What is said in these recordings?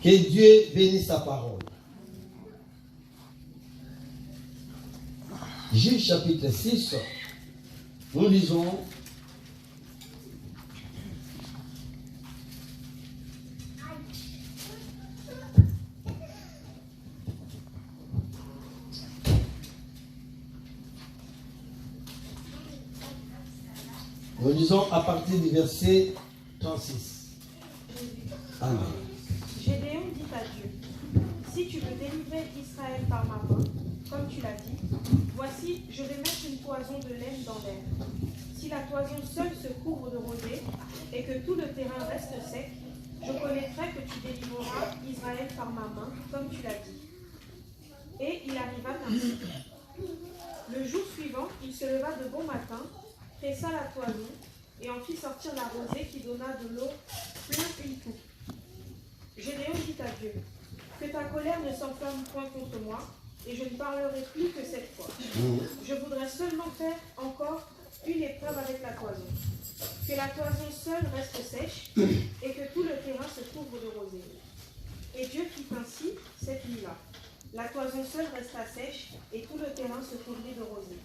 Que Dieu bénisse sa parole. Juge chapitre 6, nous lisons à partir du verset 36. Amen. Gédéon dit à Dieu, si tu veux délivrer Israël par ma main, comme tu l'as dit, voici, je vais mettre une toison de laine dans l'air. Si la toison seule se couvre de rosée et que tout le terrain reste sec, je connaîtrai que tu délivreras Israël par ma main, comme tu l'as dit. Et il arriva ainsi. Le jour suivant, il se leva de bon matin, pressa la toison et en fit sortir la rosée qui donna de l'eau plein une coupe. Gédéon dit à Dieu, que ta colère ne s'enflamme point contre moi, et je ne parlerai plus que cette fois. Je voudrais seulement faire encore une épreuve avec la toison. Que la toison seule reste sèche, et que tout le terrain se couvre de rosée. Et Dieu fit ainsi cette nuit-là. La toison seule resta sèche, et tout le terrain se couvrit de rosée.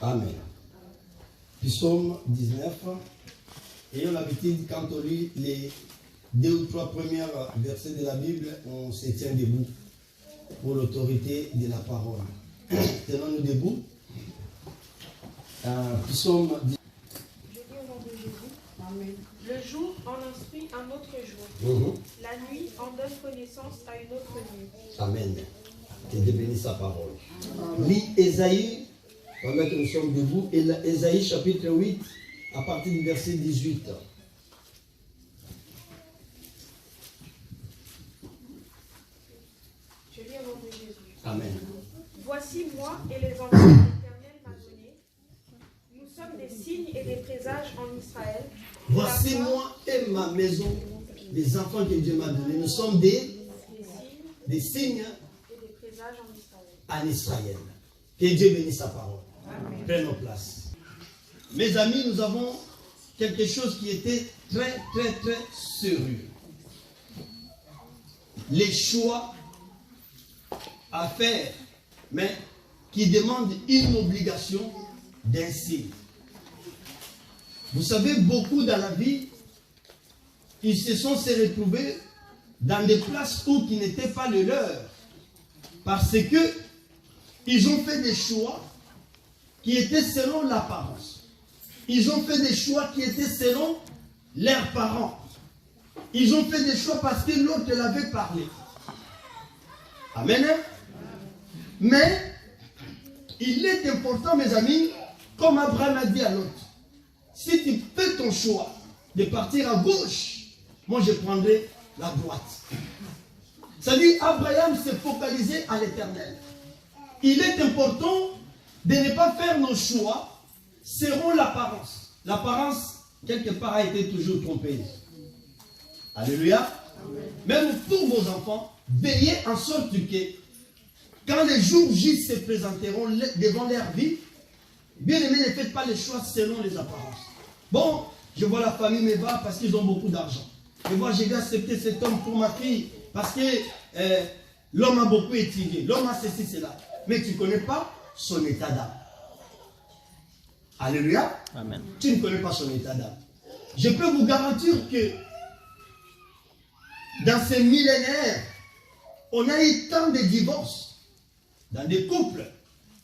Amen. Psaume 19. Ayons l'habitude, quand on lit les 2 ou 3 premiers versets de la Bible, on se tient debout pour l'autorité de la parole. Tenons-nous debout. Psaume 19. Je dis au nom de Jésus. Amen. Le jour en instruit un autre jour. La nuit en donne connaissance à une autre nuit. Amen. Que Dieu bénisse sa parole. Lis Ésaïe, pendant que nous sommes debout, Ésaïe chapitre 8, à partir du verset 18. Je lis au nom de Jésus. Amen. Voici moi et les enfants que l'Éternel m'a donnés. Nous sommes des signes et des présages en Israël. Voici moi et ma maison, les enfants que Dieu m'a donnés. Nous sommes des signes et des présages en Israël. En Israël. Que Dieu bénisse sa parole. Prenons place. Mes amis, nous avons quelque chose qui était très, très, très sérieux. Les choix à faire, mais qui demandent une obligation d'un signe. Vous savez, beaucoup dans la vie, ils se sont retrouvés dans des places où qui n'étaient pas le leur. Parce que ils ont fait des choix qui étaient selon l'apparence. Ils ont fait des choix qui étaient selon leurs parents. Ils ont fait des choix parce que l'autre l'avait parlé. Amen. Mais il est important, mes amis, comme Abraham a dit à l'autre, si tu fais ton choix de partir à gauche, moi je prendrai la droite. Ça dit, Abraham s'est focalisé à l'Éternel. Il est important de ne pas faire nos choix selon l'apparence. L'apparence, quelque part, a été toujours trompeuse. Alléluia. Même pour vos enfants, veillez en sorte que, quand les jours J se présenteront devant leur vie, bien aimé, ne faites pas les choix selon les apparences. Bon, je vois la famille me va parce qu'ils ont beaucoup d'argent. Et moi, je vais accepter cet homme pour ma fille parce que l'homme a beaucoup étudié. L'homme a ceci, cela. Mais tu ne connais pas son état d'âme. Alléluia. Amen. Tu ne connais pas son état d'âme. Je peux vous garantir que dans ces millénaires, on a eu tant de divorces dans des couples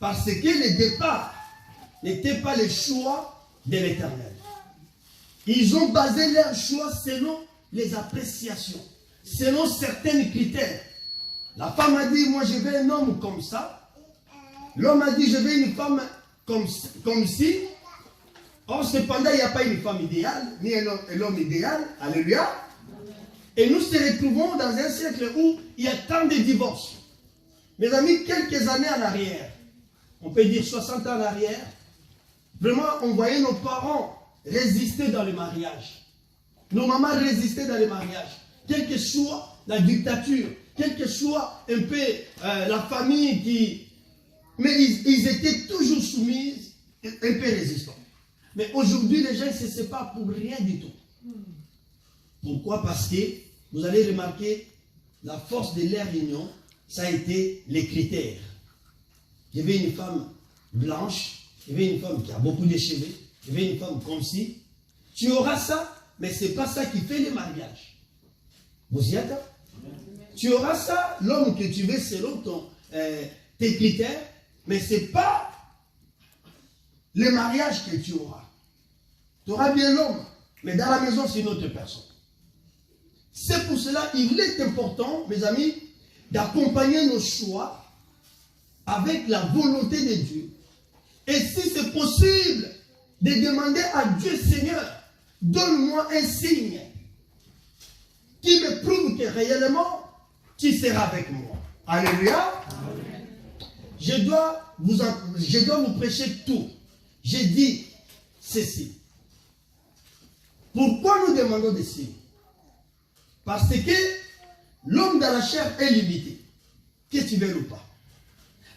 parce que le départ n'était pas le choix de l'Éternel. Ils ont basé leur choix selon les appréciations, selon certains critères. La femme a dit, moi je veux un homme comme ça. L'homme a dit, je veux une femme comme si. Or, cependant, il n'y a pas une femme idéale, ni un homme idéal. Alléluia. Et nous se retrouvons dans un siècle où il y a tant de divorces. Mes amis, quelques années en arrière, on peut dire 60 ans en arrière, vraiment, on voyait nos parents résister dans le mariage. Nos mamans résistaient dans le mariage. Quelle que soit la dictature, quelle que soit un peu la famille qui... Mais ils étaient toujours soumis, un peu résistants. Mais aujourd'hui, les gens ne se séparent pour rien du tout. Pourquoi? Parce que vous allez remarquer, la force de leur union, ça a été les critères. Il y avait une femme blanche, il y avait une femme qui a beaucoup de cheveux, il y avait une femme comme si. Tu auras ça, mais ce n'est pas ça qui fait le mariage. Vous y êtes? Tu auras ça, l'homme que tu veux selon tes critères, mais ce n'est pas le mariage que tu auras. Tu auras bien l'homme, mais dans la maison, c'est une autre personne. C'est pour cela qu'il est important, mes amis, d'accompagner nos choix avec la volonté de Dieu. Et si c'est possible, de demander à Dieu, Seigneur, donne-moi un signe qui me prouve que réellement, tu seras avec moi. Alléluia. Je dois vous prêcher tout. J'ai dit ceci. Pourquoi nous demandons des signes? Parce que l'homme dans la chair est limité. Que tu veux ou pas.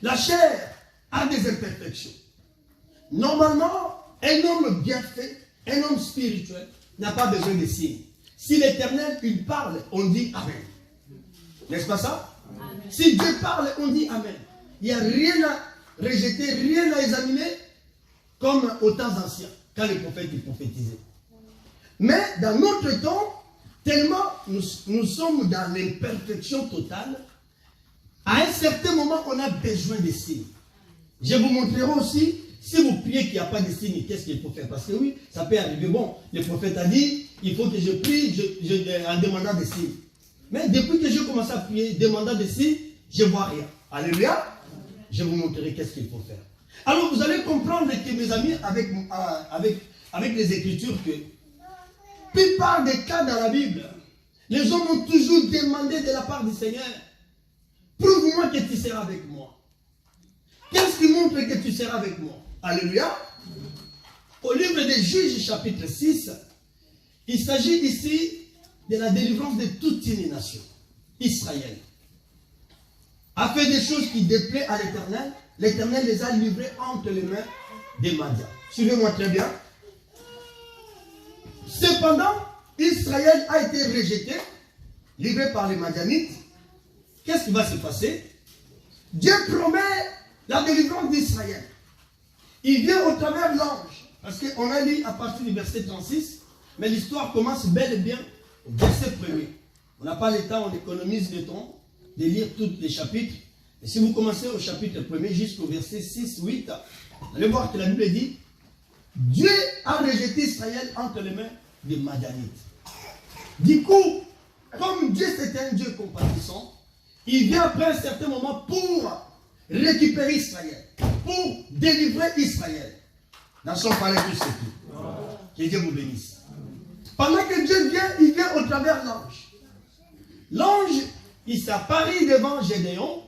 La chair a des imperfections. Normalement, un homme bien fait, un homme spirituel, n'a pas besoin de signes. Si l'Éternel, il parle, on dit Amen. N'est-ce pas ça? Amen. Si Dieu parle, on dit Amen. Il n'y a rien à rejeter, rien à examiner, comme aux temps anciens, quand les prophètes ils prophétisaient. Mais dans notre temps, tellement nous sommes dans l'imperfection totale, à un certain moment, on a besoin de signes. Je vous montrerai aussi, si vous priez qu'il n'y a pas de signes, qu'est-ce qu'il faut faire? Parce que oui, ça peut arriver. Bon, le prophète a dit, il faut que je prie en demandant des signes. Mais depuis que je commence à prier, demandant des signes, je ne vois rien. Alléluia. Je vous montrerai qu'est-ce qu'il faut faire. Alors vous allez comprendre que mes amis, avec les Écritures, que la plupart des cas dans la Bible, les hommes ont toujours demandé de la part du Seigneur, prouve-moi que tu seras avec moi. Qu'est-ce qui montre que tu seras avec moi? Alléluia. Au livre des Juges, chapitre 6, il s'agit ici de la délivrance de toute une nation. Israël a fait des choses qui déplaisent à l'Éternel. L'Éternel les a livrés entre les mains des Madians. Suivez-moi très bien. Cependant, Israël a été rejeté, livré par les Madianites. Qu'est-ce qui va se passer? Dieu promet la délivrance d'Israël. Il vient au travers de l'ange. Parce qu'on a lu à partir du verset 36, mais l'histoire commence bel et bien au verset 1er. On n'a pas le temps, on économise le temps de lire tous les chapitres. Et si vous commencez au chapitre 1er jusqu'au verset 6, 8, vous allez voir que la Bible dit, Dieu a rejeté Israël entre les mains des Madianites. Du coup, comme Dieu c'est un Dieu compatissant, il vient après un certain moment pour récupérer Israël, pour délivrer Israël dans son palais tout secret. Que Dieu vous bénisse. Pendant que Dieu vient, il vient au travers de l'ange. L'ange, il s'apparaît devant Gédéon.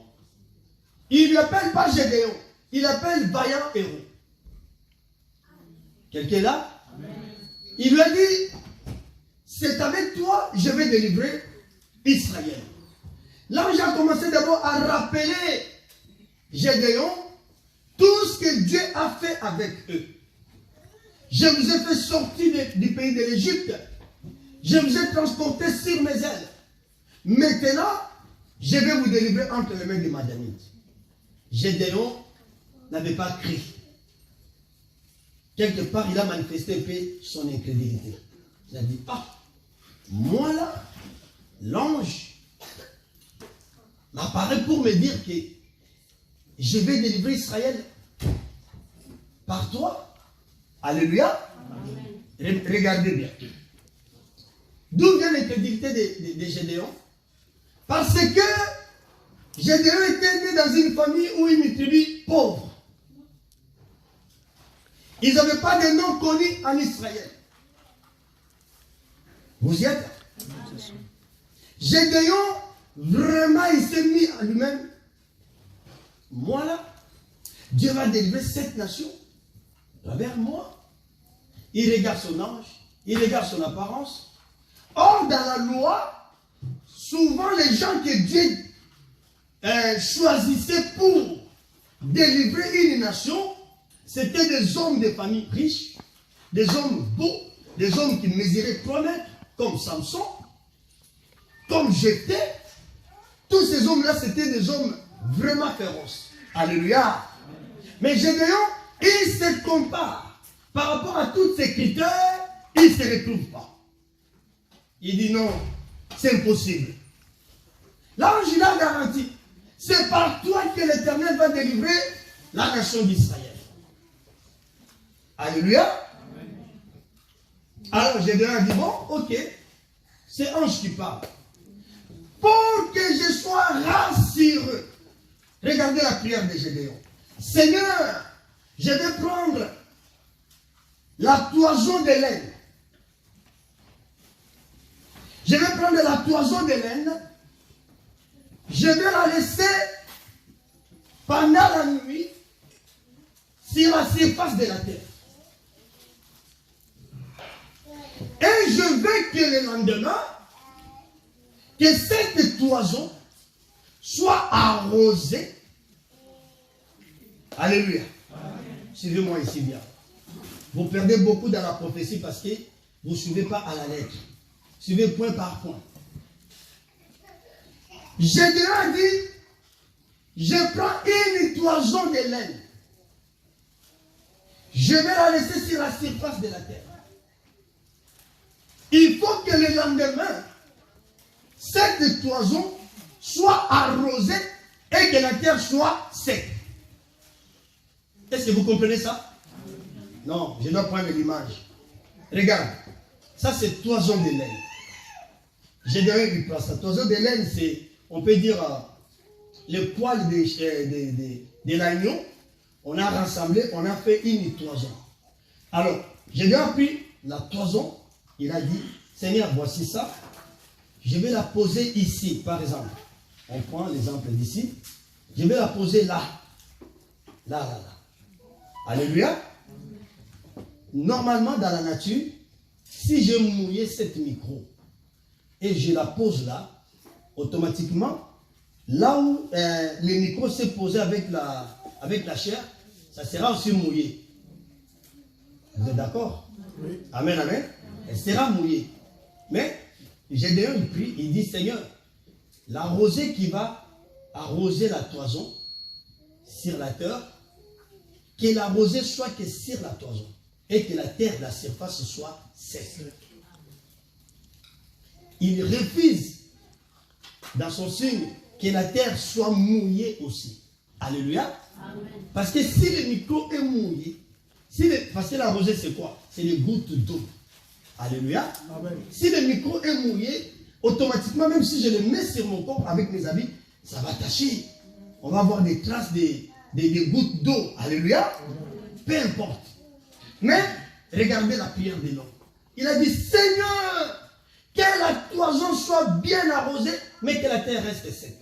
Il ne lui appelle pas Gédéon, il appelle vaillant héros. Quelqu'un est là? Il lui a dit, c'est avec toi je vais délivrer Israël. L'ange a commencé d'abord à rappeler Gédéon tout ce que Dieu a fait avec eux. Je vous ai fait sortir du pays de l'Égypte. Je vous ai transporté sur mes ailes. Maintenant, je vais vous délivrer entre les mains des Madianites. Gédéon n'avait pas crié. Quelque part, il a manifesté un peu son incrédulité. Il a dit, ah, moi là, l'ange m'apparaît pour me dire que je vais délivrer Israël par toi. Alléluia. Amen. Regardez bien. D'où vient l'incrédulité de Gédéon? Parce que Gédéon était né dans une famille ou une tribu pauvre. Ils n'avaient pas de nom connu en Israël. Vous y êtes? Gédéon, vraiment, il s'est mis à lui-même. Moi là, Dieu va délivrer cette nation vers moi. Il regarde son ange, il regarde son apparence. Or, dans la loi, souvent les gens que Dieu choisissait pour délivrer une nation, c'était des hommes de famille riches, des hommes beaux, des hommes qui mesuraient 3 mètres, comme Samson, comme Jephthé, Tous ces hommes-là, c'était des hommes vraiment féroces. Alléluia. Mais Gédéon, il se compare. Par rapport à tous ces critères, il ne se retrouve pas. Il dit non, c'est impossible. L'ange, il a garanti. C'est par toi que l'Éternel va délivrer la nation d'Israël. Alléluia. Alors Gédéon a dit, bon, ok, c'est ange qui parle. Pour que je sois rassuré. Regardez la prière de Gédéon. Seigneur, je vais prendre la toison de laine. Je vais prendre la toison de laine. Je vais la laisser pendant la nuit sur la surface de la terre. Et je veux que le lendemain, que cette toison soit arrosée. Alléluia. Suivez-moi ici bien. Vous perdez beaucoup dans la prophétie parce que vous ne suivez pas à la lettre. Suivez point par point. Gédéon a dit, je prends une toison de laine. Je vais la laisser sur la surface de la terre. Il faut que le lendemain, cette toison soit arrosée et que la terre soit sec. Est-ce que vous comprenez ça? Non, je dois prendre l'image. Regarde, ça c'est toison de laine. Gédéon il prend ça. Toison de laine, c'est, on peut dire, le poil de l'agneau. On a rassemblé, on a fait une toison. Alors, Gédéon a pris la toison, il a dit, Seigneur, voici ça. Je vais la poser ici, par exemple. On prend l'exemple d'ici. Je vais la poser là. Là, là, là. Alléluia. Normalement, dans la nature, si je mouillais cette micro et je la pose là, automatiquement, là où le micro s'est posé avec la chair, ça sera aussi mouillé. Vous êtes d'accord? Oui. Amen, amen. Elle sera mouillée. Mais Gédéon, il prie, il dit, Seigneur, la rosée qui va arroser la toison sur la terre, que la rosée soit que sur la toison et que la terre, la surface soit sèche. Il refuse dans son signe que la terre soit mouillée aussi. Alléluia. Amen. Parce que si le micro est mouillé, parce que la rosée c'est quoi? C'est les gouttes d'eau. Alléluia. Amen. Si le micro est mouillé, automatiquement, même si je le mets sur mon corps avec mes habits, ça va tacher. On va avoir des traces des gouttes d'eau. Alléluia. Peu importe. Mais, regardez la prière de l'homme. Il a dit, Seigneur, que la toison soit bien arrosée, mais que la terre reste sèche.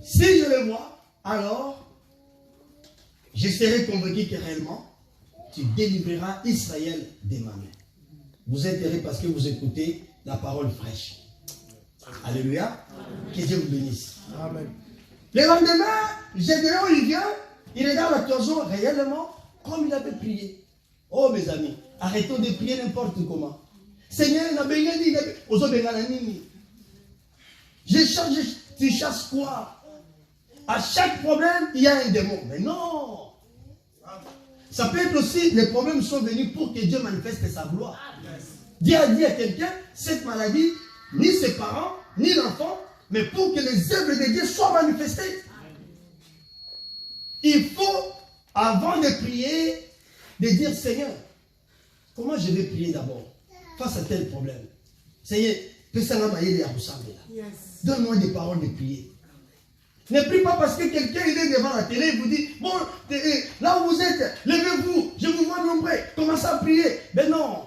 Si je le vois, alors, je serai convaincu que réellement, tu délivreras Israël de ma main. Vous êtes heureux parce que vous écoutez la parole fraîche. Alléluia. Que Dieu vous bénisse. Amen. Le lendemain, Gédéon, il vient, il regarde la toison réellement comme il avait prié. Oh mes amis, arrêtons de prier n'importe comment. Seigneur, tu chasses quoi? À chaque problème, il y a un démon. Mais non. Ça peut être aussi, les problèmes sont venus pour que Dieu manifeste sa gloire. Dieu a dit à quelqu'un, cette maladie, ni ses parents, ni l'enfant, mais pour que les œuvres de Dieu soient manifestées. Il faut, avant de prier, de dire, Seigneur, comment je vais prier d'abord face à tel problème? Seigneur, donne-moi des paroles de prier. Ne prie pas parce que quelqu'un est devant la télé et vous dit, bon, là où vous êtes, levez-vous, je vous vois nombreux, commencez à prier. Mais non.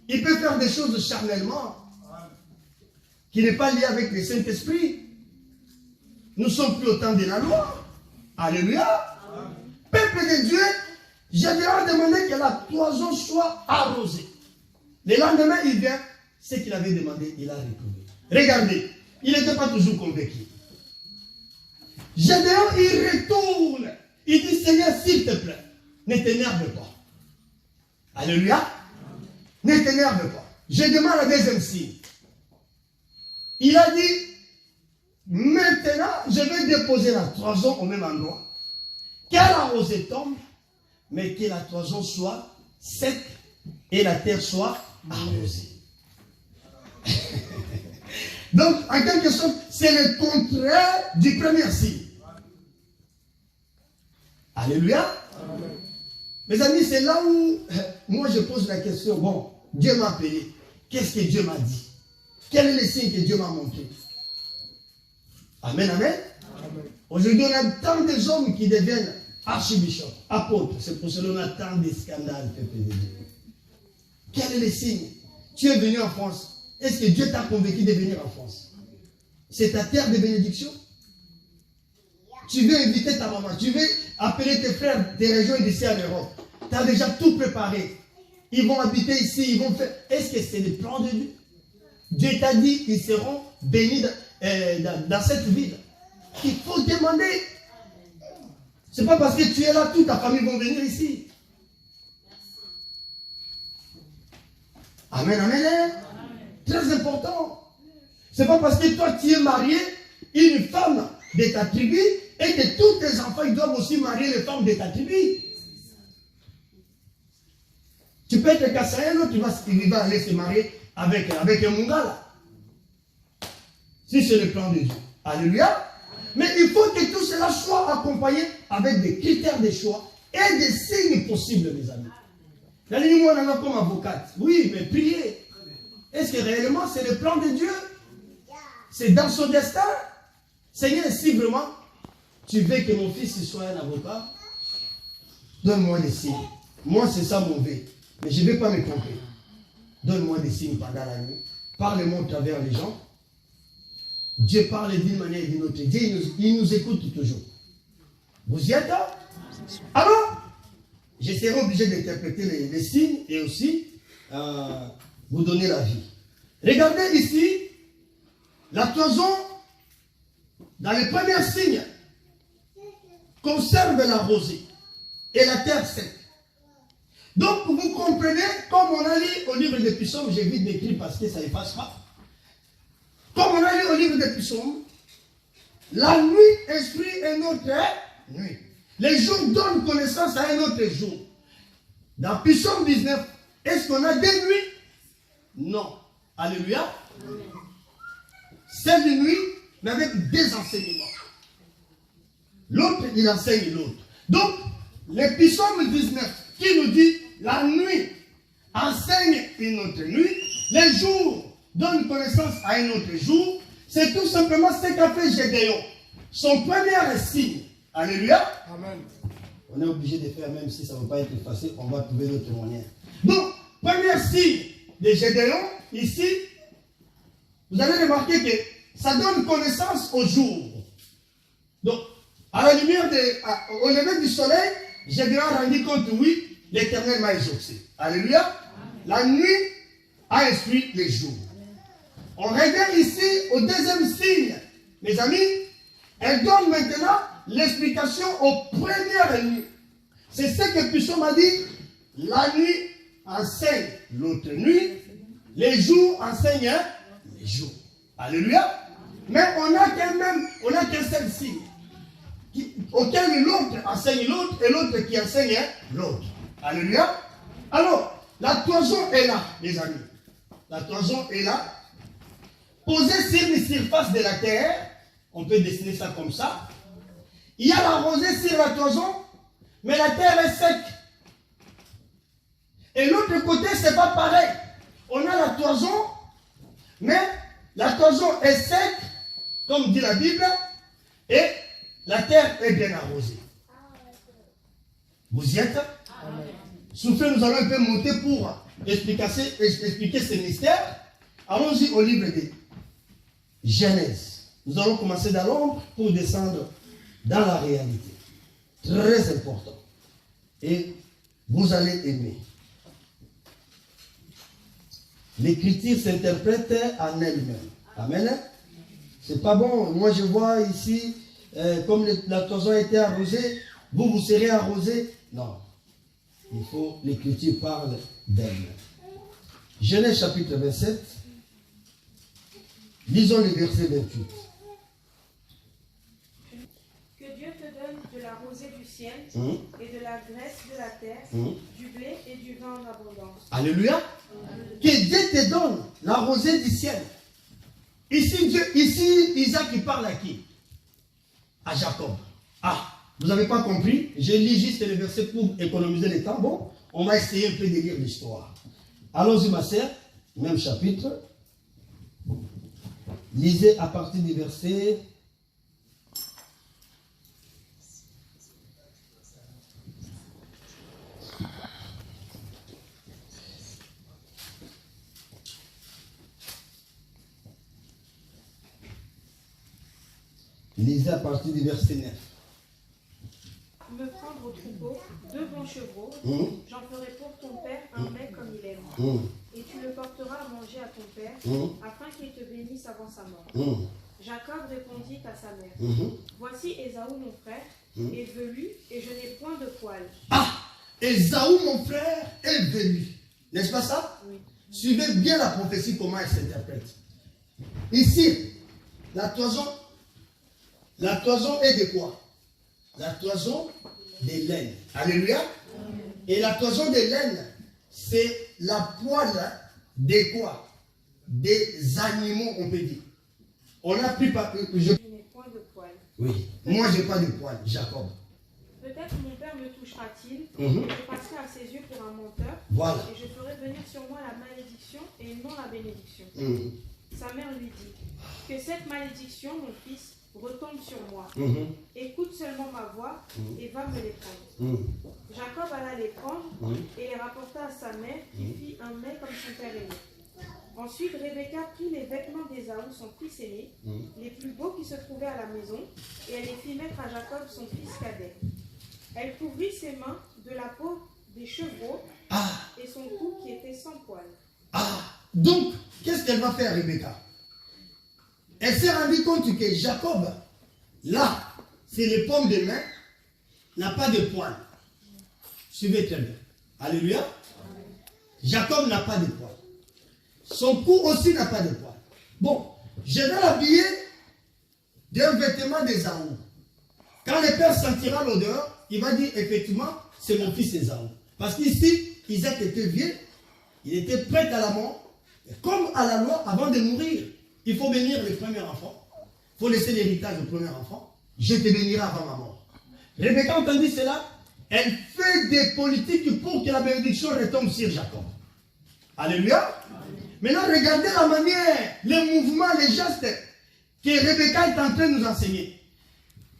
Il peut faire des choses charnellement qui n'est pas lié avec le Saint-Esprit. Nous ne sommes plus au temps de la loi. Alléluia. Peuple de Dieu, Gédéon demandé que la toison soit arrosée. Le lendemain, il vient, ce qu'il avait demandé, il a retrouvé. Regardez, il n'était pas toujours convaincu. Gédéon, il retourne. Il dit, Seigneur, s'il te plaît, ne t'énerve pas. Alléluia. Ne t'énerve pas. Je demande la deuxième signe. Il a dit, maintenant, je vais déposer la toison au même endroit. Que la rosée tombe, mais que la toison soit sec et la terre soit arrosée. Donc, en quelque sorte, c'est le contraire du premier signe. Alléluia. Amen. Mes amis, c'est là où moi je pose la question. Bon, Dieu m'a appelé. Qu'est-ce que Dieu m'a dit? Quel est le signe que Dieu m'a montré? Amen, amen. Aujourd'hui, on a tant de hommes qui deviennent archibishops, apôtres. C'est pour cela qu'on a tant de scandales, peuple de Dieu. Quel est le signe? Tu es venu en France. Est-ce que Dieu t'a convaincu de venir en France? C'est ta terre de bénédiction? Tu veux inviter ta maman, tu veux appeler tes frères des régions d'ici en Europe. Tu as déjà tout préparé. Ils vont habiter ici, ils vont faire. Est-ce que c'est le plan de Dieu? Dieu t'a dit qu'ils seront bénis dans cette ville. Il faut demander. Ce n'est pas parce que tu es là, toute ta famille va venir ici. Amen, amen, amen. Très important. Ce n'est pas parce que toi tu es marié, une femme de ta tribu, et que tous tes enfants ils doivent aussi marier les femmes de ta tribu. Tu peux être Kassaïen, il va aller se marier avec un Mungala. Si c'est le plan de Dieu. Alléluia. Mais il faut que tout cela soit accompagné avec des critères de choix et des signes possibles, mes amis. La ligne, moi, on en a comme avocate. Oui, mais priez. Est-ce que réellement c'est le plan de Dieu? C'est dans son destin? Seigneur, si vraiment tu veux que mon fils soit un avocat, donne-moi des signes. Moi, c'est ça mon vœu. Mais je ne vais pas me tromper. Donne-moi des signes pendant la nuit. Parle-moi au travers les gens. Dieu parle d'une manière et d'une autre. Dieu, il nous écoute toujours. Vous y êtes là? Alors, je serai obligé d'interpréter les signes et aussi vous donner la vie. Regardez ici, la toison, dans les premiers signes, conserve la rosée et la terre sec. Donc, vous comprenez, comme on a lu au livre des Psaumes, j'évite d'écrire parce que ça n'efface pas. Comme on a lu au livre des Psaumes, la nuit instruit un autre nuit. Les jours donnent connaissance à un autre jour. Dans Psaume 19, est-ce qu'on a des nuits? Non. Alléluia. C'est une nuit, mais avec des enseignements. L'autre, il enseigne l'autre. Donc, le Psaume 19 qui nous dit la nuit enseigne une autre nuit, les jours donnent connaissance à un autre jour, c'est tout simplement ce qu'a fait Gédéon. Son premier signe. Alléluia. Amen. On est obligé de faire, même si ça ne va pas être facile, on va trouver d'autres moyens. Donc, premier signe de Gédéon, ici, vous avez remarqué que ça donne connaissance au jour. Donc, à la lumière, au lever du soleil, Gédéon a rendu compte, oui, l'Éternel m'a exaucé. Alléluia. Amen. La nuit a instruit les jours. On revient ici au deuxième signe. Mes amis, elle donne maintenant l'explication aux premières nuits. C'est ce que Psaume a dit. La nuit enseigne l'autre nuit. Les jours enseignent les jours. Alléluia. Mais on n'a qu'un seul signe. Auquel l'autre enseigne l'autre et l'autre qui enseigne l'autre. Alléluia. Alors, la toison est là, mes amis. La toison est là. Posée sur les surfaces de la terre, on peut dessiner ça comme ça. Il y a la rosée sur la toison, mais la terre est sec. Et l'autre côté, c'est pas pareil. On a la toison, mais la toison est sec, comme dit la Bible, et la terre est bien arrosée. Vous y êtes? Soufflez, nous allons un peu monter pour expliquer ce mystère. Allons-y au livre de Genèse. Nous allons commencer dans l'ombre pour descendre dans la réalité. Très important. Et vous allez aimer. L'écriture s'interprète en elle-même. Amen. C'est pas bon. Moi je vois ici, comme la toison a été arrosée, vous serez arrosé. Non. Il faut, l'écriture parle d'elle. Genèse chapitre 27. Lisons le verset 28. Que Dieu te donne de la rosée du ciel et de la graisse de la terre, du blé et du vin en abondance. Alléluia. Que Dieu te donne la rosée du ciel. Ici, Isaac il parle à qui? À Jacob. Ah, vous n'avez pas compris? Je lis juste le verset pour économiser le temps. Bon, on va essayer un peu de lire l'histoire. Allons-y, ma sœur, même chapitre. Lisez à partir du verset. Lisez à partir du verset 9. Me prendre au troupeau 2 bons chevreaux, j'en ferai pour ton père un mets comme il aime. Et tu le porteras à manger à ton père, afin qu'il te bénisse avant sa mort. Jacob répondit à sa mère, voici Ésaü mon frère, est velu, et je n'ai point de poil. Ah, Ésaü mon frère est velu. N'est-ce pas ça? Oui. Suivez bien la prophétie, comment elle s'interprète. Ici, la toison est de quoi? La toison de laine. Alléluia. Et la toison de laine, c'est la poêle de quoi? Des animaux, on peut dire. On a pris par... Je n'ai point de poil. Oui. Moi, je n'ai pas de poil, Jacob. Peut-être mon père me touchera-t-il, et je passerai à ses yeux pour un menteur, Voilà. et je ferai venir sur moi la malédiction et non la bénédiction. Sa mère lui dit, que cette malédiction, mon fils, retombe sur moi. Écoute seulement ma voix et va me les prendre. Jacob alla les prendre et les rapporta à sa mère, qui fit un mets comme son père aimé. Ensuite, Rebecca prit les vêtements d'Ésaü, son fils aîné, les plus beaux qui se trouvaient à la maison, et elle les fit mettre à Jacob, son fils cadet. Elle couvrit ses mains de la peau des chevreaux et son cou qui était sans poil. Donc, qu'est-ce qu'elle va faire, Rebecca? Elle s'est rendue compte que Jacob, là, c'est les pommes de main, n'a pas de poil. Suivez très bien. Alléluia. Jacob n'a pas de poil. Son cou aussi n'a pas de poil. Bon, je vais l'habiller d'un vêtement d'Ésaü. Quand le père sentira l'odeur, il va dire effectivement, c'est mon fils Ésaü. Parce qu'ici, Isaac était vieux, il était prêt à la mort. Et comme à la loi, avant de mourir, il faut bénir le premier enfant. Il faut laisser l'héritage au premier enfant. Je te bénirai avant ma mort. Rebecca entendit cela. Elle fait des politiques pour que la bénédiction retombe sur Jacob. Alléluia. Maintenant, regardez la manière, les mouvements, les gestes que Rebecca est en train de nous enseigner.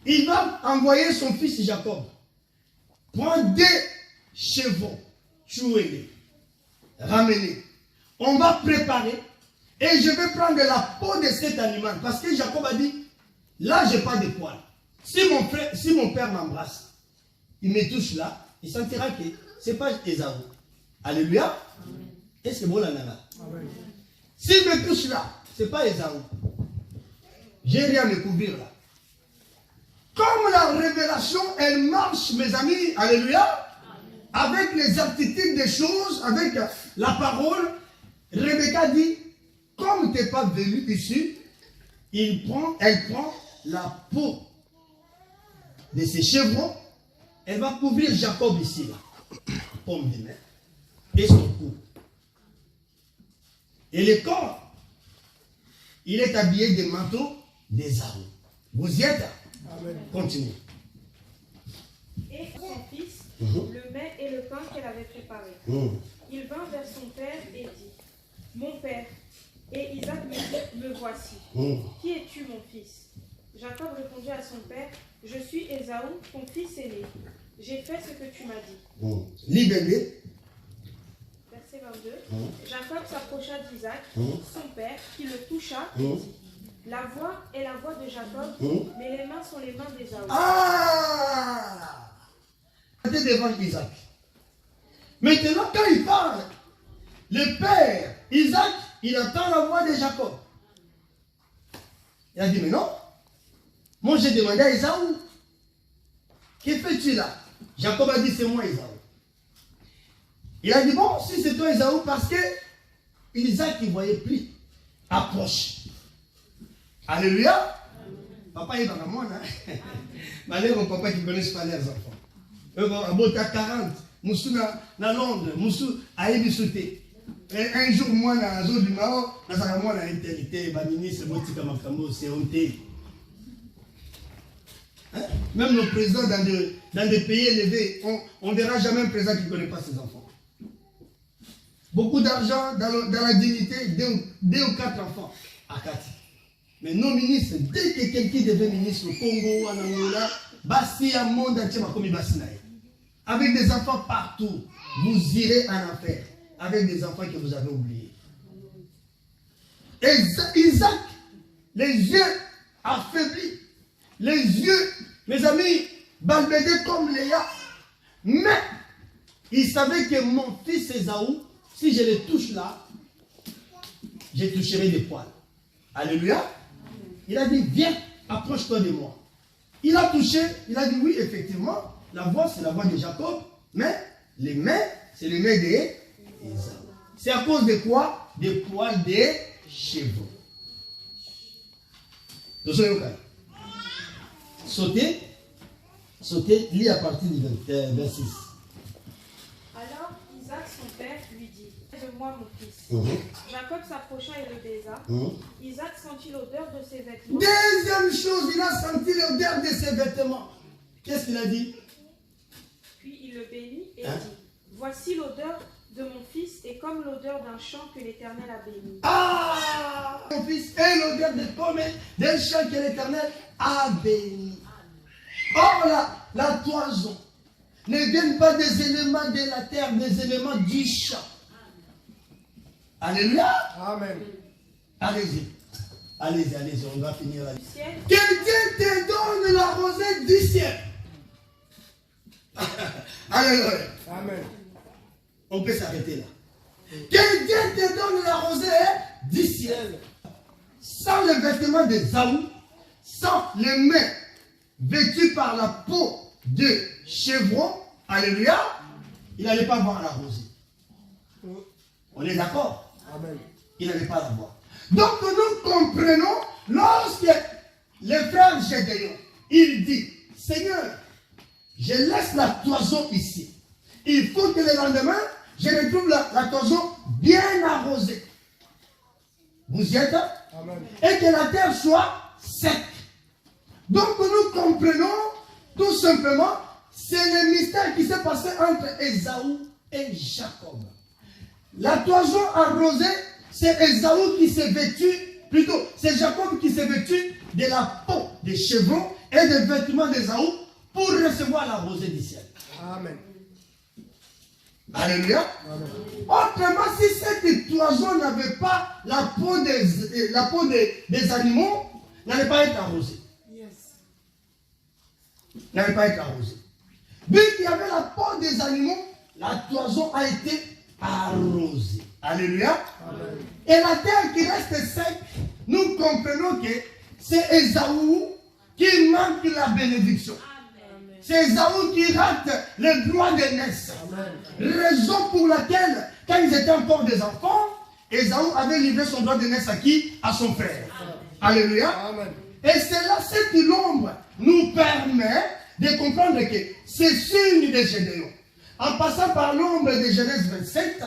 Il va envoyer son fils Jacob prendre 2 chevaux, tuer-les, ramener. On va préparer. Et je vais prendre la peau de cet animal. Parce que Jacob a dit, là, je n'ai pas de poil. Si mon père m'embrasse, il me touche là, il sentira que ce n'est pas Ésaü. Alléluia. Est-ce que bon là, nana? S'il me touche là, ce n'est pas Ésaü. J'ai rien à me couvrir là. Comme la révélation, elle marche, mes amis, alléluia, avec les aptitudes des choses, avec la parole, Rebecca dit, comme tu n'es pas venu ici, elle prend la peau de ses chevaux, elle va couvrir Jacob ici, là, pomme de main, et son cou. Et le corps, il est habillé de manteaux d'Ésaü. Vous y êtes? Amen. Continue. Et son fils, le mets et le pain qu'elle avait préparé. Il vint vers son père et dit, mon père. Et Isaac lui dit, me voici. Qui es-tu, mon fils? Jacob répondit à son père, je suis Ésaü, ton fils aîné. J'ai fait ce que tu m'as dit. Libéré. Verset 22. Jacob s'approcha d'Isaac, son père, qui le toucha et dit, la voix est la voix de Jacob, mais les mains sont les mains d'Ésaü. Ah! C'était devant Isaac. Maintenant, quand il parle, le père, Isaac, il entend la voix de Jacob. Il a dit, mais non. Moi, j'ai demandé à Ésaü. Que fais-tu là? Jacob a dit, c'est moi, Ésaü. Il a dit, bon, si c'est toi, Ésaü, parce que Isaac, il ne voyait plus. Approche. Alléluia. Papa est dans moi, malheur mon papa qui ne connaissent pas leurs enfants. À Bota 40, Moussou na Londres, Moussou a sauté. Un jour, moi, dans la zone du Nord, dans la moi, dans l'intérité, le ministre Botika Makambo, c'est honté. Même nos présidents dans des pays élevés, on ne verra jamais un président qui ne connaît pas ses enfants. Beaucoup d'argent dans la dignité, 2 ou 4 enfants à Kati. Mais nos ministres, dès que quelqu'un devient ministre au Congo, en Angola, Bassi à monde entier, avec des enfants partout, vous irez en enfer. Avec des enfants que vous avez oubliés. Isaac, les yeux affaiblis, les yeux, mes amis, balbédés comme Léa. Mais il savait que mon fils Ésaü, si je le touche là, je toucherai des poils. Alléluia. Il a dit, viens, approche-toi de moi. Il a touché, il a dit, oui, effectivement, la voix, c'est la voix de Jacob, mais les mains, c'est les mains d'Ésaü. C'est à cause de quoi? Des poils des chevaux. Sautez, lis à partir du 26. Alors Isaac, son père, lui dit, de moi mon fils. Jacob s'approcha et le baisa. Isaac sentit l'odeur de ses vêtements. Deuxième chose, il a senti l'odeur de ses vêtements. Qu'est-ce qu'il a dit? Puis il le bénit et dit, voici l'odeur de mon fils est comme l'odeur d'un champ que l'Éternel a béni. Ah! Mon fils est l'odeur d'un champ que l'Éternel a béni. Or, la toison ne vient pas des éléments de la terre, des éléments du champ. Alléluia. Amen. Allez-y. Allez-y, on va finir là. Que Dieu te donne la rosée du ciel. Alléluia. Amen. On peut s'arrêter là. Que Dieu te donne la rosée du ciel. Sans le vêtement d'Ésaü, sans les mains vêtues par la peau de chevreau, alléluia, il n'allait pas voir la rosée. On est d'accord? Amen. Il n'allait pas la voir. Donc nous comprenons, lorsque les frères Gédéon, il dit, Seigneur, je laisse la toison ici. Il faut que le lendemain, je retrouve la toison bien arrosée. Vous y êtes? Amen. Et que la terre soit sec. Donc nous comprenons tout simplement, c'est le mystère qui s'est passé entre Ésaü et Jacob. La toison arrosée, c'est Ésaü qui s'est vêtu, plutôt, c'est Jacob qui s'est vêtu de la peau des chevaux et des vêtements d'Ésaü pour recevoir la rosée du ciel. Amen. Alléluia. Amen. Autrement, si cette toison n'avait pas la peau des animaux, n'allait pas être arrosée. Yes. N'allait pas être arrosée. Vu qu'il y avait la peau des animaux, la toison a été arrosée. Alléluia. Amen. Et la terre qui reste sec, nous comprenons que c'est Ésaü qui manque la bénédiction. C'est Ésaü qui rate le droit d'aînesse. Raison pour laquelle, quand ils étaient encore des enfants, Ésaü avait livré son droit d'aînesse à qui? À son frère. Alléluia. Amen. Et c'est là, cette l'ombre nous permet de comprendre que c'est signe de Gédéon. En passant par l'ombre de Genèse 27,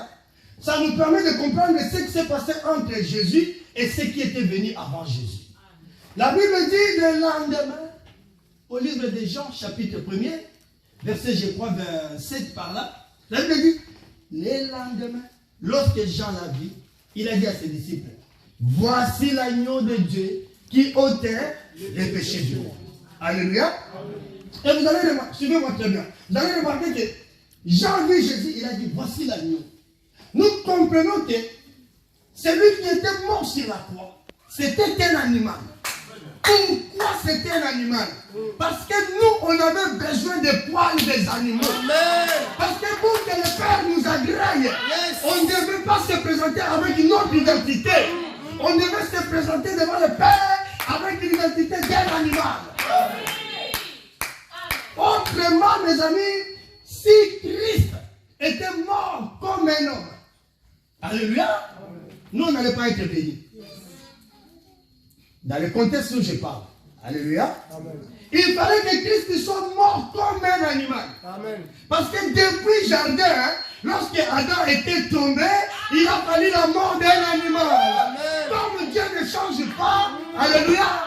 ça nous permet de comprendre ce qui s'est passé entre Jésus et ce qui était venu avant Jésus. La Bible dit le lendemain, au livre de Jean, chapitre 1er, verset, je crois, 27 par là, la Bible dit, le lendemain, lorsque Jean l'a vu, il a dit à ses disciples, voici l'agneau de Dieu qui ôtait les péchés du monde. Alléluia. Et vous allez remarquer, suivez-moi très bien, vous allez remarquer que Jean vu Jésus, il a dit, voici l'agneau. Nous comprenons que celui qui était mort sur la croix, c'était un animal. Pourquoi c'était un animal? Parce que nous, on avait besoin des poils des animaux. Amen. Parce que pour que le Père nous agréille, yes, on ne devait pas se présenter avec une autre identité. On devait se présenter devant le Père avec une identité d'un animal. Autrement, mes amis, si Christ était mort comme un homme, alléluia, nous, on n'allait pas être bénis. Dans le contexte où je parle. Alléluia. Amen. Il fallait que Christ soit mort comme un animal. Amen. Parce que depuis le jardin, hein, lorsque Adam était tombé, il a fallu la mort d'un animal. Amen. Comme Dieu ne change pas, alléluia,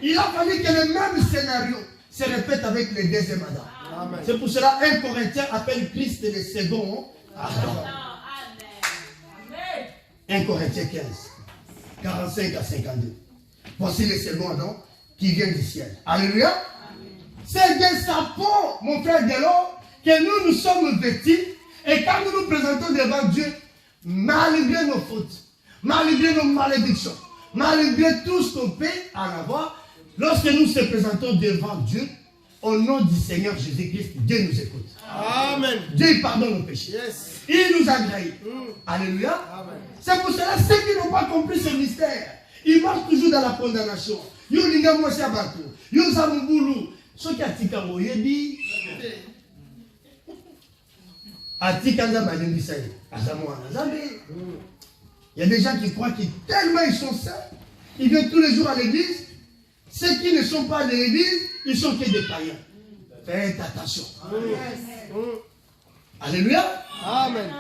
il a fallu que le même scénario se répète avec le deuxième Adam. Amen. C'est pour cela 1 Corinthiens appelle Christ le second Adam. 1 Corinthiens 15, 45 à 52. Voici le second Adam qui vient du ciel. Alléluia. C'est de sa peau, mon frère Delon, que nous sommes vêtus. Et quand nous nous présentons devant Dieu, malgré nos fautes, malgré nos malédictions, malgré tout ce qu'on peut en avoir, lorsque nous nous présentons devant Dieu, au nom du Seigneur Jésus-Christ, Dieu nous écoute. Amen. Dieu pardonne nos péchés. Yes. Il nous agrée. Alléluia. Amen. C'est pour cela, ceux qui n'ont pas compris ce mystère, ils marchent toujours dans la condamnation. Yo linga mo sia bato. Yo za mbulu. Soki atika mo yebi. Atika nza balingi sa ye. Azamo anazambe. Il y a des gens qui croient que tellement ils sont saints, ils viennent tous les jours à l'église. Ceux qui ne sont pas à l'église, ils sont que des païens. Faites attention. Alléluia. Amen.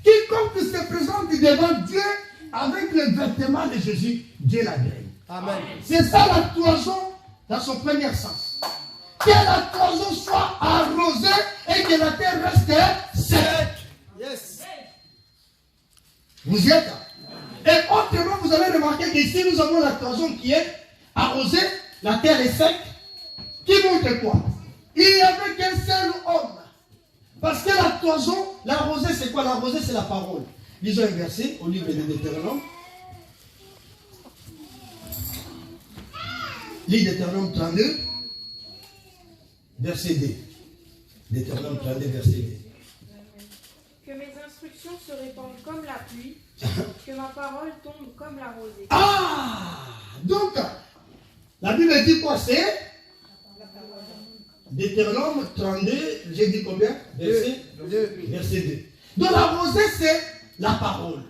Quiconque se présente devant Dieu avec le vêtement de Jésus, Dieu l'agrée. Amen. C'est ça la cloison dans son premier sens. Que la cloison soit arrosée et que la terre reste sec. Yes. Vous y êtes. Et autrement, vous avez remarqué qu'ici, nous avons la cloison qui est arrosée, la terre est sec. Qui montre quoi? Il n'y avait qu'un seul homme. Parce que la cloison, la rosée, c'est quoi? La rosée, c'est la parole. Lisons un verset au livre de Deutéronome. Livre Deutéronome 32, verset 2. Deutéronome 32, verset 2. Que mes instructions se répandent comme la pluie, que ma parole tombe comme la rosée. Ah! Donc, la Bible dit quoi? C'est Deutéronome 32, j'ai dit combien? Verset 2. Verset 2. Donc la rosée, c'est la parole.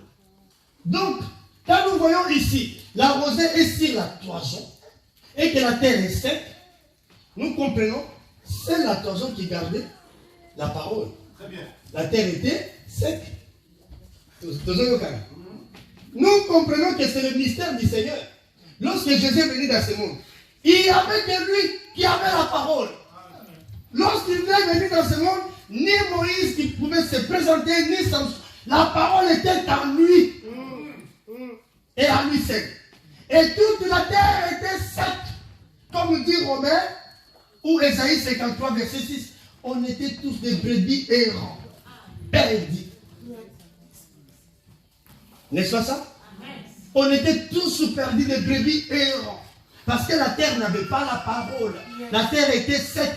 Donc, quand nous voyons ici, la rosée est sur la toison et que la terre est sec, nous comprenons, c'est la toison qui gardait la parole. Très bien. La terre était sec. Nous comprenons que c'est le mystère du Seigneur. Lorsque Jésus est venu dans ce monde, il n'y avait que lui qui avait la parole. Lorsqu'il est venu dans ce monde, ni Moïse qui pouvait se présenter, ni Samson. La parole était en lui. Et à lui seul. Et toute la terre était sec. Comme dit Romain, ou Ésaïe 53, verset 6. On était tous des brebis errants. Perdus. N'est-ce pas ça? On était tous perdus des brebis errants. Parce que la terre n'avait pas la parole. La terre était sec.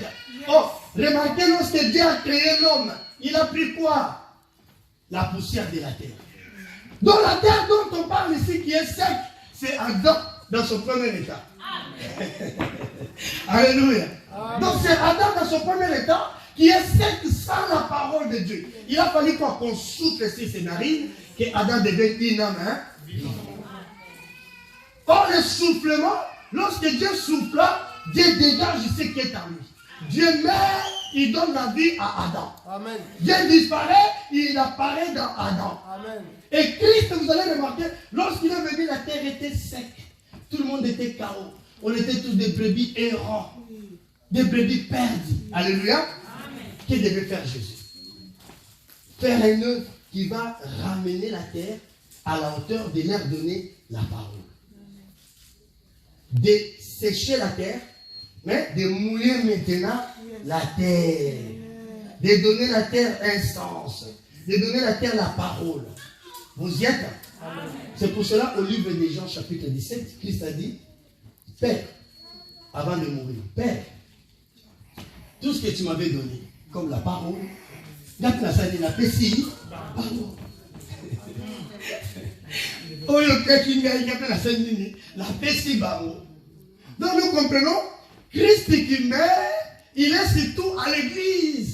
Oh, remarquez, lorsque Dieu a créé l'homme, il a pris quoi? La poussière de la terre. Donc la terre dont on parle ici qui est sec, c'est Adam dans son premier état. Alléluia. Donc c'est Adam dans son premier état qui est sec sans la parole de Dieu. Il a fallu quoi? Qu'on souffle sur ses narines, que Adam devienne une âme vivante. Or le soufflement, lorsque Dieu souffla, Dieu dégage ce qui est en lui. Dieu meurt, il donne la vie à Adam. Amen. Dieu disparaît, il apparaît dans Adam. Amen. Et Christ, vous allez remarquer, lorsqu'il est venu, la terre était sec. Tout le monde était chaos. On était tous des brebis errants. Des brebis perdus. Alléluia. Amen. Que devait faire Jésus? Faire une œuvre qui va ramener la terre à la hauteur de leur donner la parole. De sécher la terre, mais de mouiller maintenant la terre. De donner la terre un sens. De donner la terre la parole. Vous y êtes? C'est pour cela, au livre de Jean, chapitre 17, Christ a dit, Père, avant de mourir, Père, tout ce que tu m'avais donné, comme la parole, la pessi, pardon. La pessi, pardon. Donc nous comprenons, Christ qui meurt, il est surtout à l'église.